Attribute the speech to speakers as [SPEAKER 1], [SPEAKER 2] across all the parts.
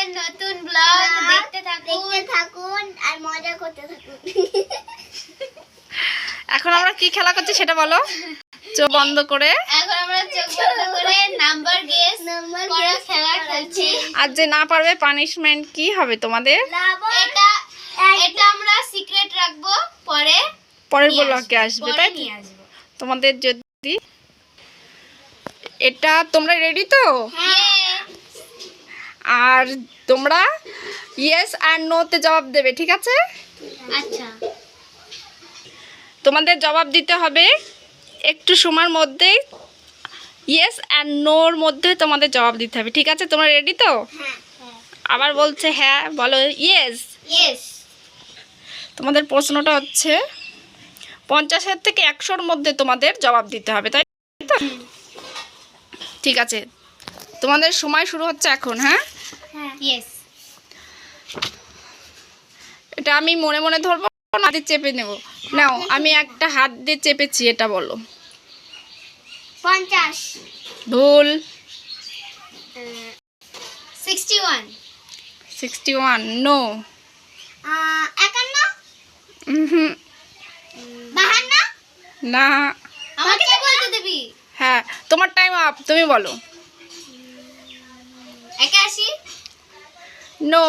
[SPEAKER 1] আমাদের নতুন ব্লগ দেখতে থাকুন আর মজা করতে থাকুন।
[SPEAKER 2] এখন আমরা কি খেলা করছি সেটা বলো। চোখ বন্ধ করে
[SPEAKER 1] এখন আমরা চোখ বন্ধ করে নাম্বার গেস করা খেলা খেলছি।
[SPEAKER 2] আর যে না পারবে পানিশমেন্ট কি হবে তোমাদের?
[SPEAKER 1] এটা এটা আমরা সিক্রেট রাখবো,
[SPEAKER 2] পরের ব্লগে আসবে, তাই তো? তোমাদের যদি এটা তোমরা রেডি তো?
[SPEAKER 1] হ্যাঁ।
[SPEAKER 2] আর তোমরা ইয়েস আর নো তে জবাব দেবে, ঠিক আছে?
[SPEAKER 1] আচ্ছা,
[SPEAKER 2] তোমাদের জবাব দিতে হবে একটু সময়ের মধ্যেই। ইয়েস আর নোর মধ্যে তোমাদের জবাব দিতে হবে, ঠিক আছে? তোমরা রেডি তো?
[SPEAKER 1] হ্যাঁ।
[SPEAKER 2] আবার বলছে হ্যাঁ, বলো ইয়েস।
[SPEAKER 1] ইয়েস।
[SPEAKER 2] তোমাদের প্রশ্নটা হচ্ছে 50 থেকে 100-র মধ্যে তোমাদের জবাব দিতে হবে, তাই তো? ঠিক আছে, তোমাদের সময় শুরু হচ্ছে এখন। হ্যাঁ,
[SPEAKER 1] হ্যাঁ। ইয়েস।
[SPEAKER 2] এটা আমি মনে মনে ধরবো, না দিয়ে চেপে নেব? নাও, আমি একটা হাত দিয়ে চেপেছি, এটা বলো।
[SPEAKER 1] 50।
[SPEAKER 2] ভুল।
[SPEAKER 1] 61।
[SPEAKER 2] 61 নো।
[SPEAKER 1] 51।
[SPEAKER 2] হুম,
[SPEAKER 1] 52।
[SPEAKER 2] না।
[SPEAKER 1] আমাকে কি বলতে দিবি?
[SPEAKER 2] হ্যাঁ, তোমার টাইম আপ, তুমি বলো।
[SPEAKER 1] 81।
[SPEAKER 2] নো।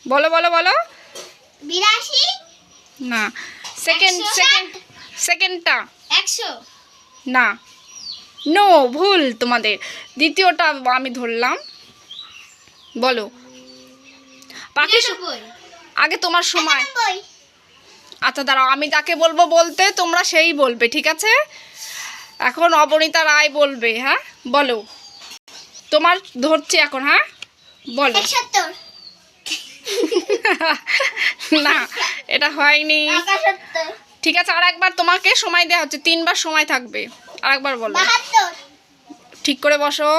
[SPEAKER 2] বলো বলো বলো।
[SPEAKER 1] 82।
[SPEAKER 2] না। সেকেন্ডটা
[SPEAKER 1] 100।
[SPEAKER 2] না, নো, ভুল তোমাদের। দ্বিতীয়টা আমি ধরলাম, বলো। বাকি
[SPEAKER 1] 99।
[SPEAKER 2] আগে তোমার সময়।
[SPEAKER 1] 91।
[SPEAKER 2] আচ্ছা দাঁড়াও, আমি যাকে বলবো বলতে তোমরা সেই বলবে, ঠিক আছে? এখন অবনীতা রায় বলবে। হ্যাঁ, বলো। তোমার ধরছি এখন। হ্যাঁ, বলো।
[SPEAKER 1] 71।
[SPEAKER 2] না, এটা হয়নি।
[SPEAKER 1] 71।
[SPEAKER 2] ঠিক আছে, আর একবার তোমাকে সময় দেওয়া হচ্ছে, 3বার সময় থাকবে। আর একবার বলো।
[SPEAKER 1] 72।
[SPEAKER 2] ঠিক করে বসো।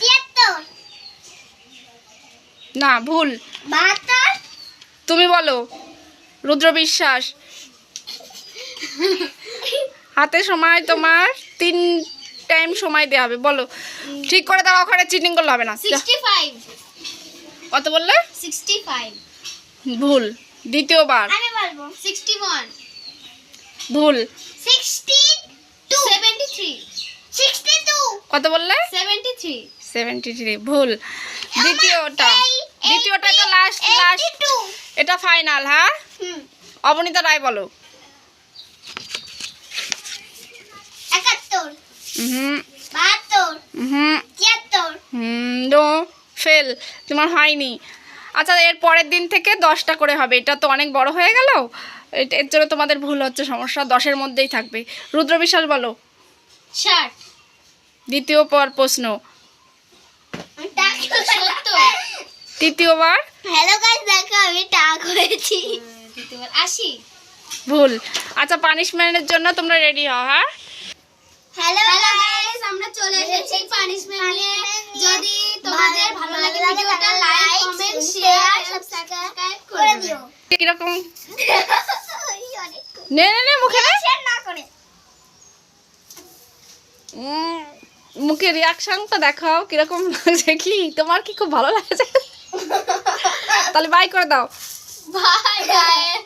[SPEAKER 1] 73।
[SPEAKER 2] না, ভুল।
[SPEAKER 1] 72।
[SPEAKER 2] তুমি বলো, রুদ্র বিশ্বাস। হাতে সময় তোমার 3 টাইম সময় দেওয়া হবে, বলো। ঠিক করে দাও, ওখানে চিটিং করলে হবে না।
[SPEAKER 1] 65।
[SPEAKER 2] কত বললে?
[SPEAKER 1] 65।
[SPEAKER 2] ভুল। দ্বিতীয়বার।
[SPEAKER 1] আমি বলবো 61।
[SPEAKER 2] ভুল।
[SPEAKER 1] 62। 73। 62।
[SPEAKER 2] কত বললে?
[SPEAKER 1] 73।
[SPEAKER 2] 73 ভুল। দ্বিতীয়টা এটা লাস্ট। এটা ফাইনাল। হ্যাঁ, অবনীতা রায় বলো।
[SPEAKER 1] 71।
[SPEAKER 2] হুম
[SPEAKER 1] 72।
[SPEAKER 2] হুম
[SPEAKER 1] 73।
[SPEAKER 2] নো, ফেল, তোমার হয়নি। আচ্ছা, এর পরের দিন থেকে 10টা করে হবে। এটা তো অনেক বড় হয়ে গেল, এর জন্য তোমাদের ভুল হচ্ছে, সমস্যা। 10-এর মধ্যেই থাকবে। রুদ্র বিশ্বাস বলো।
[SPEAKER 1] 60।
[SPEAKER 2] দ্বিতীয় প্রশ্ন।
[SPEAKER 1] 70।
[SPEAKER 2] তৃতীয়বার।
[SPEAKER 1] হ্যালো গাইস, দেখো আমি টাক হয়েছি। তৃতীয়বার 80।
[SPEAKER 2] ভুল। আচ্ছা, পানিশমেন্টের জন্য তোমরা রেডি হও। হ্যাঁ,
[SPEAKER 1] হ্যালো গাইস, আমরা চলে এসেছি পানিশমেন্ট নিয়ে। যদি তোমাদের ভালো লাগে ভিডিওটা লাইক, কমেন্ট, শেয়ার, সাবস্ক্রাইব করে দিও।
[SPEAKER 2] কিরকম? নে নে নে, মুখে নে।
[SPEAKER 1] শেয়ার না করে
[SPEAKER 2] মুখে রিয়াকশনটা দেখাও, কিরকম লাগছে। কি তোমার কি খুব ভালো লাগছে? তাহলে বাই করে দাও।
[SPEAKER 1] Bye guys.